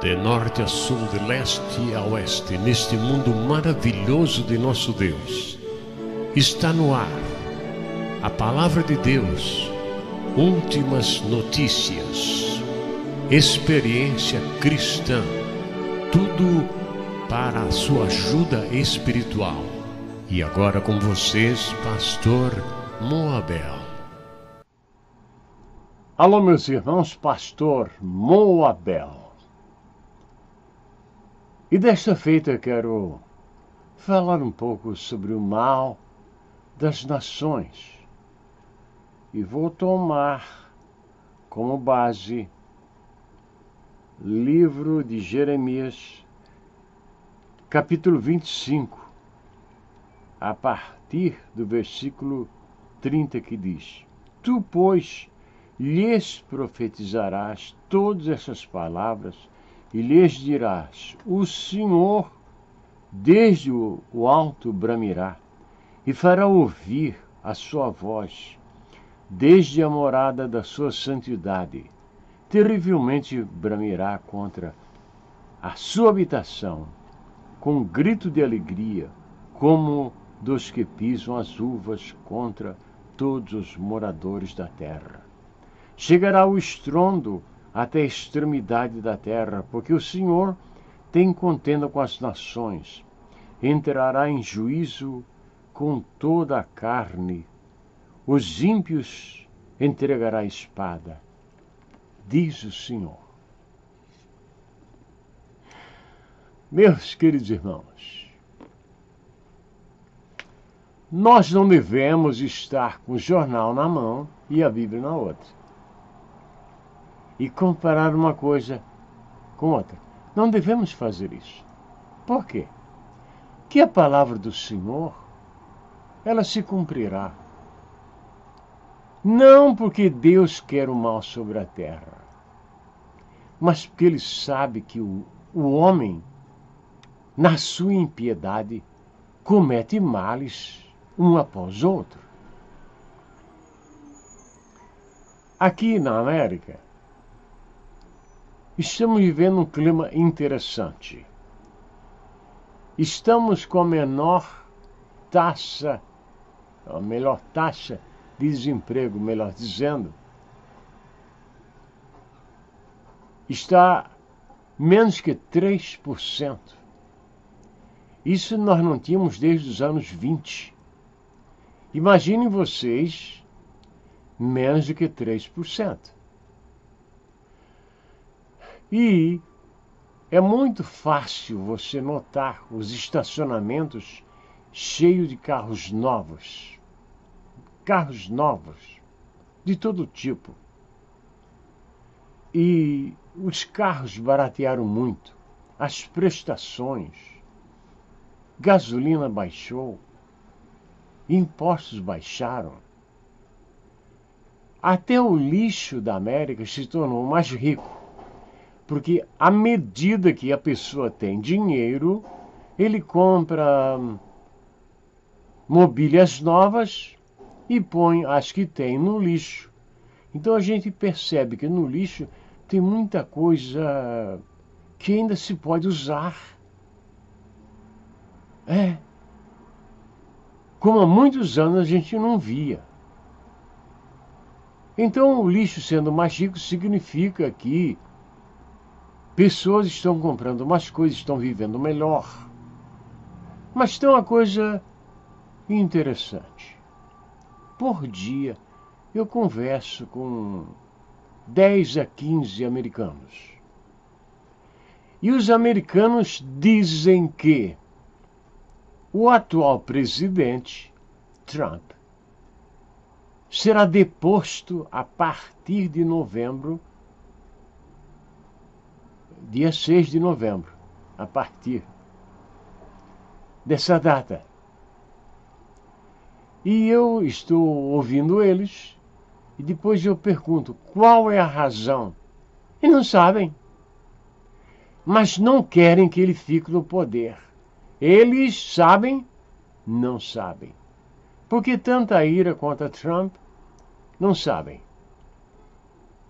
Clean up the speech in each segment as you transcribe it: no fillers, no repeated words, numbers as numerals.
de norte a sul, de leste a oeste, neste mundo maravilhoso de nosso Deus. Está no ar a Palavra de Deus, últimas notícias, experiência cristã, tudo para a sua ajuda espiritual. E agora com vocês, Pastor Moabel. Alô, meus irmãos, Pastor Moabel. E desta feita eu quero falar um pouco sobre o mal das nações. E vou tomar como base livro de Jeremias, capítulo 25, a partir do versículo 30, que diz: Tu, pois, lhes profetizarás todas essas palavras e lhes dirás: O Senhor desde o alto bramirá e fará ouvir a sua voz desde a morada da sua santidade. Terrivelmente bramirá contra a sua habitação, com grito de alegria, como dos que pisam as uvas contra todos os moradores da terra. Chegará o estrondo até a extremidade da terra, porque o Senhor tem contenda com as nações. Entrará em juízo com toda a carne. Os ímpios entregará a espada, diz o Senhor. Meus queridos irmãos, nós não devemos estar com o jornal na mão e a Bíblia na outra e comparar uma coisa com outra. Não devemos fazer isso. Por quê? Que a palavra do Senhor, ela se cumprirá. Não porque Deus quer o mal sobre a terra, mas porque Ele sabe que o homem, na sua impiedade, comete males um após o outro. Aqui na América, estamos vivendo um clima interessante. Estamos com a melhor taxa de desemprego, melhor dizendo, está menos que 3%. Isso nós não tínhamos desde os anos 20. Imaginem vocês, menos do que 3%. E é muito fácil você notar os estacionamentos cheios de carros novos. Carros novos, de todo tipo. E os carros baratearam muito. As prestações, gasolina baixou, impostos baixaram. Até o lixo da América se tornou mais rico. Porque à medida que a pessoa tem dinheiro, ele compra mobílias novas e põe as que tem no lixo. Então a gente percebe que no lixo tem muita coisa que ainda se pode usar. Como há muitos anos a gente não via. Então o lixo sendo mais rico significa que pessoas estão comprando mais coisas, estão vivendo melhor. Mas tem uma coisa interessante. Por dia, eu converso com 10 a 15 americanos. E os americanos dizem que o atual presidente, Trump, será deposto a partir de novembro, dia 6 de novembro, a partir dessa data. E eu estou ouvindo eles, e depois eu pergunto, qual é a razão? E não sabem. Mas não querem que ele fique no poder. Eles sabem? Não sabem. Por que tanta ira contra Trump? Não sabem.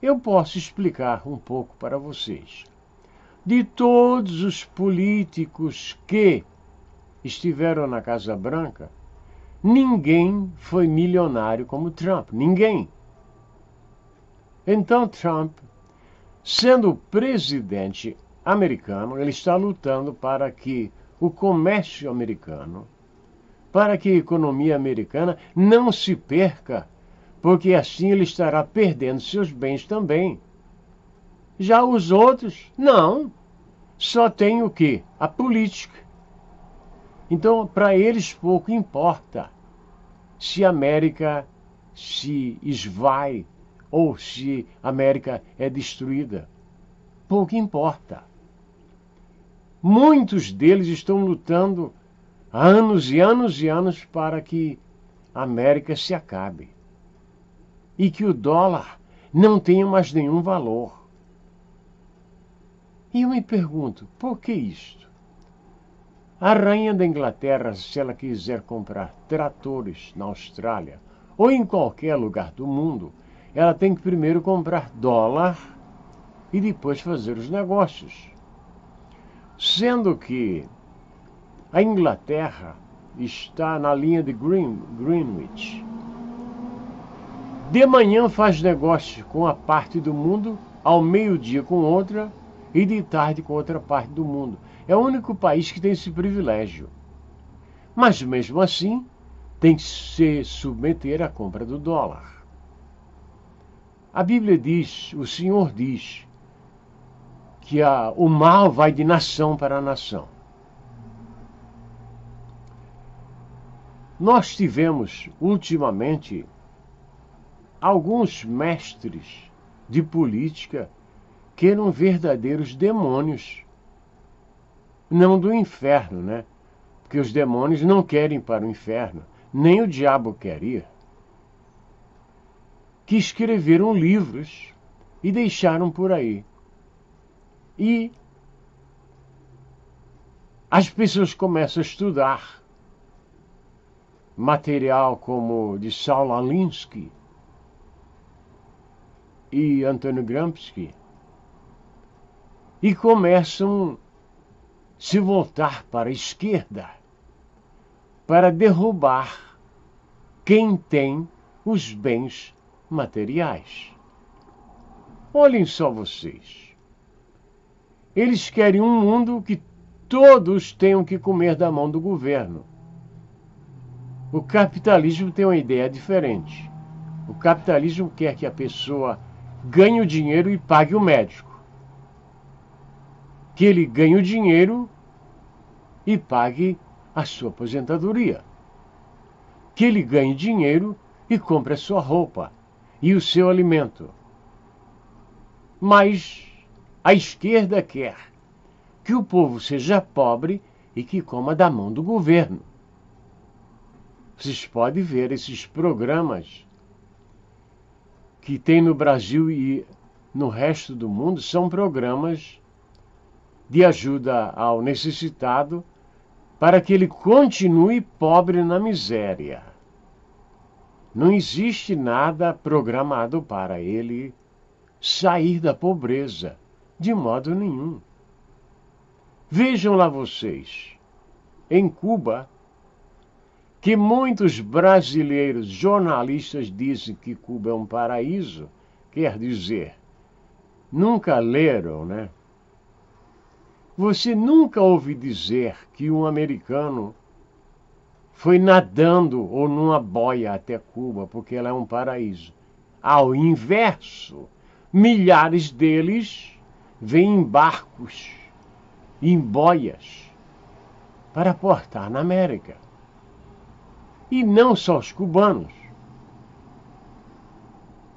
Eu posso explicar um pouco para vocês. de todos os políticos que estiveram na Casa Branca, ninguém foi milionário como Trump. Ninguém. Então Trump, sendo presidente americano, ele está lutando para que o comércio americano, para que a economia americana não se perca, porque assim ele estará perdendo seus bens também. Já os outros, não. Só tem o quê? A política. Então, para eles pouco importa se a América se esvai ou se a América é destruída. Pouco importa. Muitos deles estão lutando há anos e anos e anos para que a América se acabe e que o dólar não tenha mais nenhum valor. E eu me pergunto, por que isto? A rainha da Inglaterra, se ela quiser comprar tratores na Austrália ou em qualquer lugar do mundo, ela tem que primeiro comprar dólar e depois fazer os negócios. Sendo que a Inglaterra está na linha de Greenwich. De manhã faz negócio com a parte do mundo, ao meio-dia com outra e de tarde com outra parte do mundo. É o único país que tem esse privilégio. Mas mesmo assim, tem que se submeter à compra do dólar. A Bíblia diz, o Senhor diz, que o mal vai de nação para nação. Nós tivemos, ultimamente, alguns mestres de política que eram verdadeiros demônios. Não do inferno, né? Porque os demônios não querem ir para o inferno, nem o diabo quer ir. Que escreveram livros e deixaram por aí. E as pessoas começam a estudar material como de Saul Alinsky e Antônio Gramsci e começam a se voltar para a esquerda para derrubar quem tem os bens materiais. Olhem só vocês. Eles querem um mundo que todos tenham que comer da mão do governo. O capitalismo tem uma ideia diferente. O capitalismo quer que a pessoa ganhe o dinheiro e pague o médico. Que ele ganhe o dinheiro e pague a sua aposentadoria. Que ele ganhe dinheiro e compre a sua roupa e o seu alimento. Mas a esquerda quer que o povo seja pobre e que coma da mão do governo. Vocês podem ver esses programas que tem no Brasil e no resto do mundo, são programas de ajuda ao necessitado para que ele continue pobre na miséria. Não existe nada programado para ele sair da pobreza, de modo nenhum. Vejam lá vocês, em Cuba, que muitos brasileiros jornalistas dizem que Cuba é um paraíso, quer dizer, nunca leram, né? Você nunca ouviu dizer que um americano foi nadando ou numa boia até Cuba, porque ela é um paraíso. Ao inverso, milhares deles vêm em barcos, em boias, para portar na América. E não só os cubanos.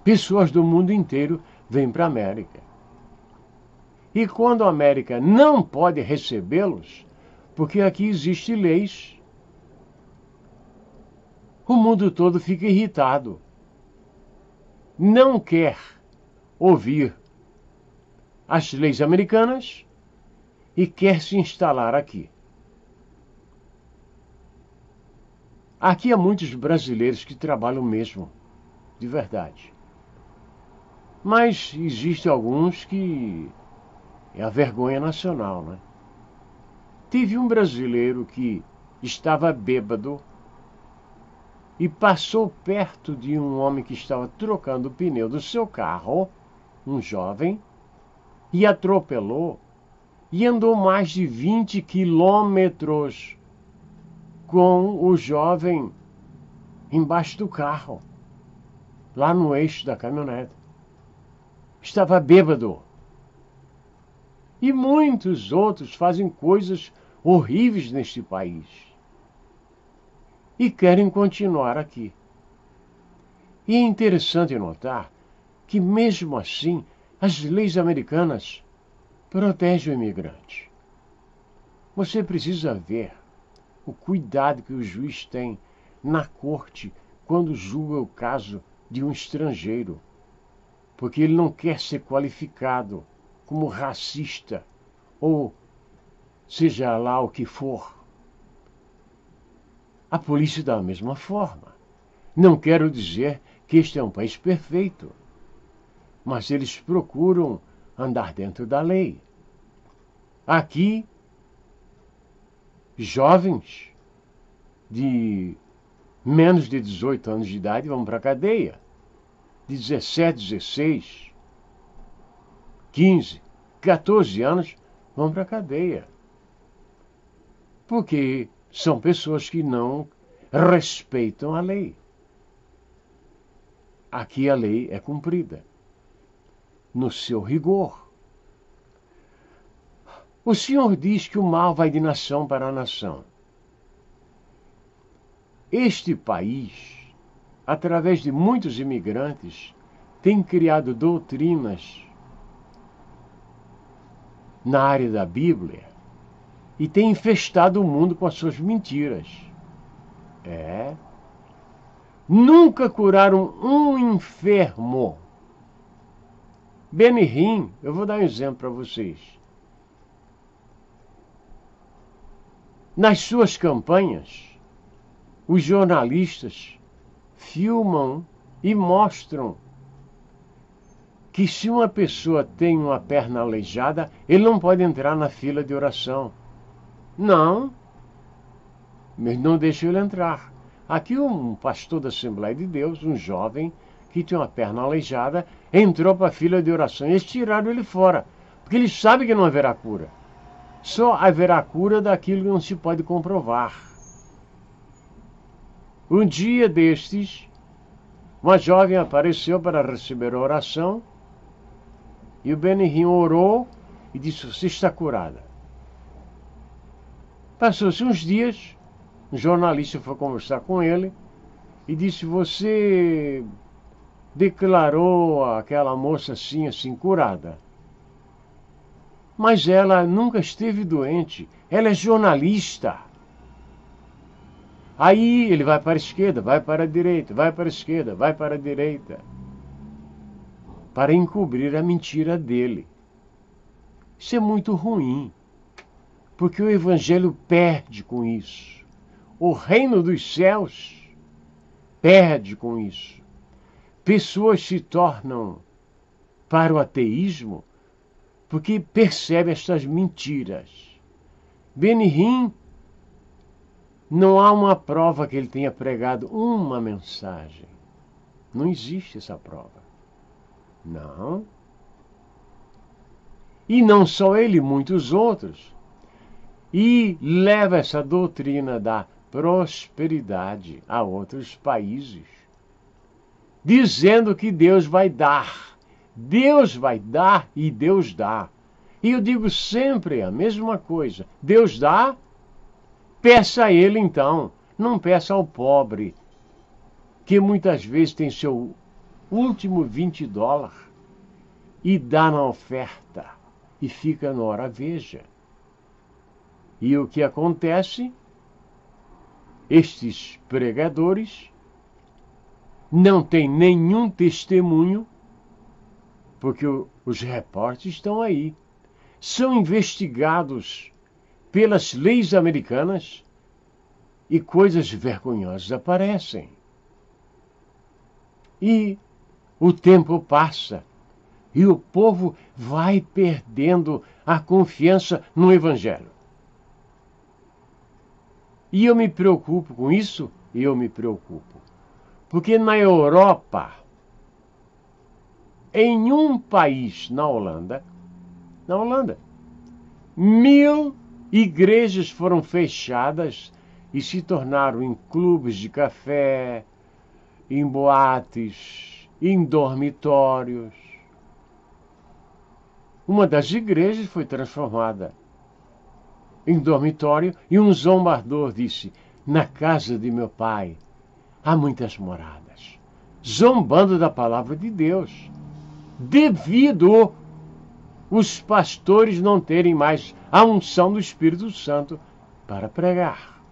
Pessoas do mundo inteiro vêm para a América. E quando a América não pode recebê-los, porque aqui existem leis, o mundo todo fica irritado. Não quer ouvir as leis americanas e quer se instalar aqui. Aqui há muitos brasileiros que trabalham mesmo, de verdade. Mas existem alguns que É a vergonha nacional, né? Teve um brasileiro que estava bêbado e passou perto de um homem que estava trocando o pneu do seu carro, um jovem, e atropelou e andou mais de 20 quilômetros com o jovem embaixo do carro, lá no eixo da caminhonete. Estava bêbado. E muitos outros fazem coisas horríveis neste país e querem continuar aqui. E é interessante notar que, mesmo assim, as leis americanas protegem o imigrante. Você precisa ver o cuidado que o juiz tem na corte quando julga o caso de um estrangeiro, porque ele não quer ser qualificado como racista ou seja lá o que for. A polícia da mesma forma. Não quero dizer que este é um país perfeito, mas eles procuram andar dentro da lei. Aqui, jovens de menos de 18 anos de idade vão para a cadeia. De 17, 16, 15, 14 anos vão para a cadeia. Porque são pessoas que não respeitam a lei. Aqui a lei é cumprida, no seu rigor. O Senhor diz que o mal vai de nação para nação. Este país, através de muitos imigrantes, tem criado doutrinas na área da Bíblia e tem infestado o mundo com as suas mentiras. Nunca curaram um enfermo. Benny Hinn, eu vou dar um exemplo para vocês. Nas suas campanhas, os jornalistas filmam e mostram que se uma pessoa tem uma perna aleijada, ele não pode entrar na fila de oração. Não, mas não deixam ele entrar. Aqui um pastor da Assembleia de Deus, um jovem que tinha uma perna aleijada, entrou para a fila de oração e eles tiraram ele fora, porque eles sabem que não haverá cura. Só haverá cura daquilo que não se pode comprovar. Um dia destes, uma jovem apareceu para receber a oração e o Benny Hinn orou e disse: "Você está curada." Passou-se uns dias, um jornalista foi conversar com ele e disse: "Você declarou aquela moça assim curada. Mas ela nunca esteve doente, ela é jornalista." Aí ele vai para a esquerda, vai para a direita, vai para a esquerda, vai para a direita, para encobrir a mentira dele. Isso é muito ruim, porque o Evangelho perde com isso. O reino dos céus perde com isso. Pessoas se tornam para o ateísmo porque percebem estas mentiras. Benny Hinn, não há uma prova que ele tenha pregado uma mensagem. Não existe essa prova. Não. E não só ele, muitos outros. E leva essa doutrina da prosperidade a outros países, dizendo que Deus vai dar. Deus vai dar e Deus dá. E eu digo sempre a mesma coisa. Deus dá, peça a Ele então. Não peça ao pobre, que muitas vezes tem seu último $20 e dá na oferta e fica na hora veja. E o que acontece? Estes pregadores não têm nenhum testemunho, porque os repórteres estão aí. São investigados pelas leis americanas e coisas vergonhosas aparecem. E o tempo passa. E o povo vai perdendo a confiança no Evangelho. E eu me preocupo com isso, porque na Europa, em um país, na Holanda, 1000 igrejas foram fechadas e se tornaram em clubes de café, em boates, em dormitórios. Uma das igrejas foi transformada em dormitório e um zombador disse: na casa de meu pai há muitas moradas, zombando da palavra de Deus, devido os pastores não terem mais a unção do Espírito Santo para pregar.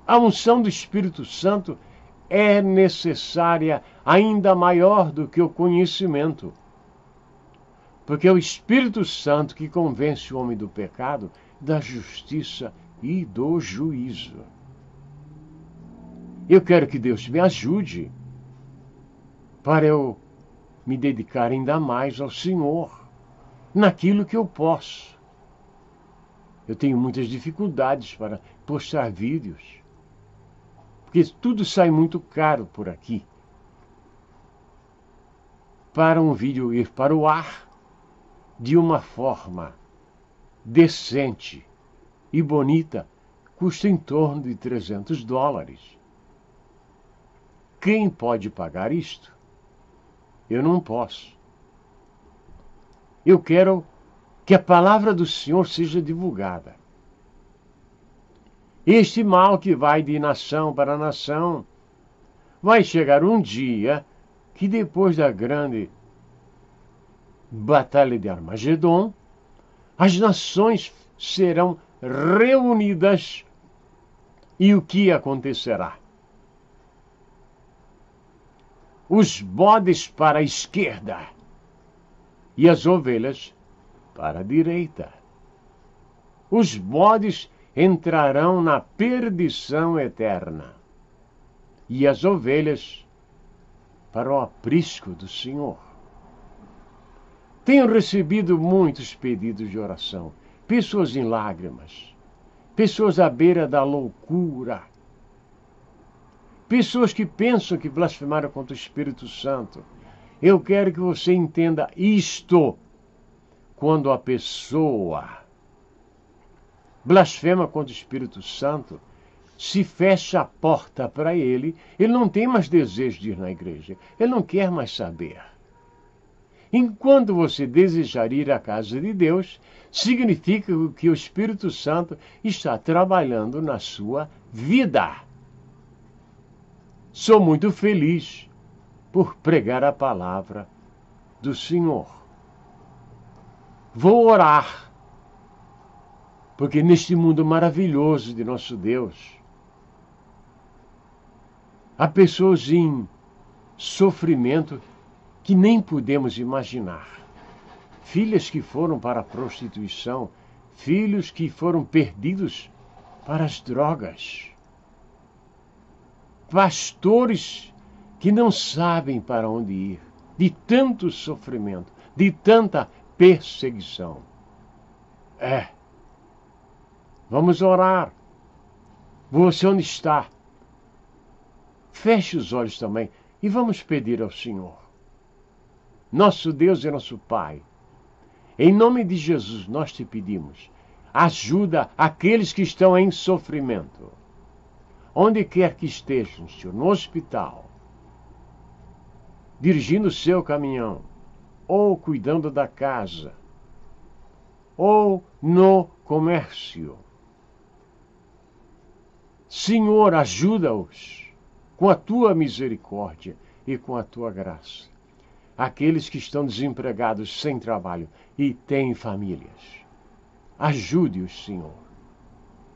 A unção do Espírito Santo é necessária ainda maior do que o conhecimento. Porque é o Espírito Santo que convence o homem do pecado, da justiça e do juízo. Eu quero que Deus me ajude para eu me dedicar ainda mais ao Senhor, naquilo que eu posso. Eu tenho muitas dificuldades para postar vídeos, porque tudo sai muito caro por aqui. Para um vídeo ir para o ar de uma forma decente e bonita, custa em torno de $300. Quem pode pagar isto? Eu não posso. Eu quero que a palavra do Senhor seja divulgada. Este mal que vai de nação para nação, vai chegar um dia que depois da grande Batalha de Armagedon, as nações serão reunidas e o que acontecerá? Os bodes para a esquerda e as ovelhas para a direita. Os bodes entrarão na perdição eterna e as ovelhas para o aprisco do Senhor. Tenho recebido muitos pedidos de oração, pessoas em lágrimas, pessoas à beira da loucura, pessoas que pensam que blasfemaram contra o Espírito Santo. Eu quero que você entenda isto. Quando a pessoa blasfema contra o Espírito Santo, se fecha a porta para ele, ele não tem mais desejo de ir na igreja, ele não quer mais saber. Enquanto você desejar ir à casa de Deus, significa que o Espírito Santo está trabalhando na sua vida. Sou muito feliz por pregar a palavra do Senhor. Vou orar, porque neste mundo maravilhoso de nosso Deus, há pessoas em sofrimento que nem podemos imaginar. Filhas que foram para a prostituição, filhos que foram perdidos para as drogas, pastores que não sabem para onde ir, de tanto sofrimento, de tanta perseguição. Vamos orar. Você onde está? Feche os olhos também e vamos pedir ao Senhor. Nosso Deus e nosso Pai, em nome de Jesus nós te pedimos, ajuda aqueles que estão em sofrimento, onde quer que estejam, Senhor, no hospital, dirigindo o seu caminhão, ou cuidando da casa, ou no comércio. Senhor, ajuda-os com a tua misericórdia e com a tua graça. Aqueles que estão desempregados sem trabalho e têm famílias. Ajude-os, Senhor.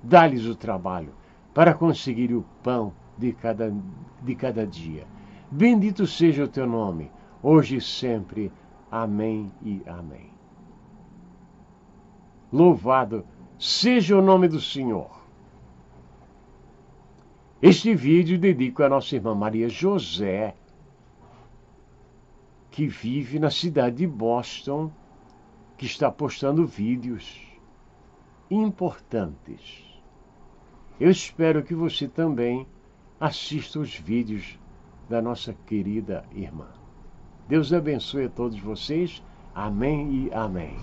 Dá-lhes o trabalho para conseguir o pão de cada dia. Bendito seja o teu nome, hoje e sempre. Amém e amém. Louvado seja o nome do Senhor. Este vídeo dedico à nossa irmã Maria José, que vive na cidade de Boston, que está postando vídeos importantes. Eu espero que você também assista os vídeos da nossa querida irmã. Deus abençoe a todos vocês. Amém e amém.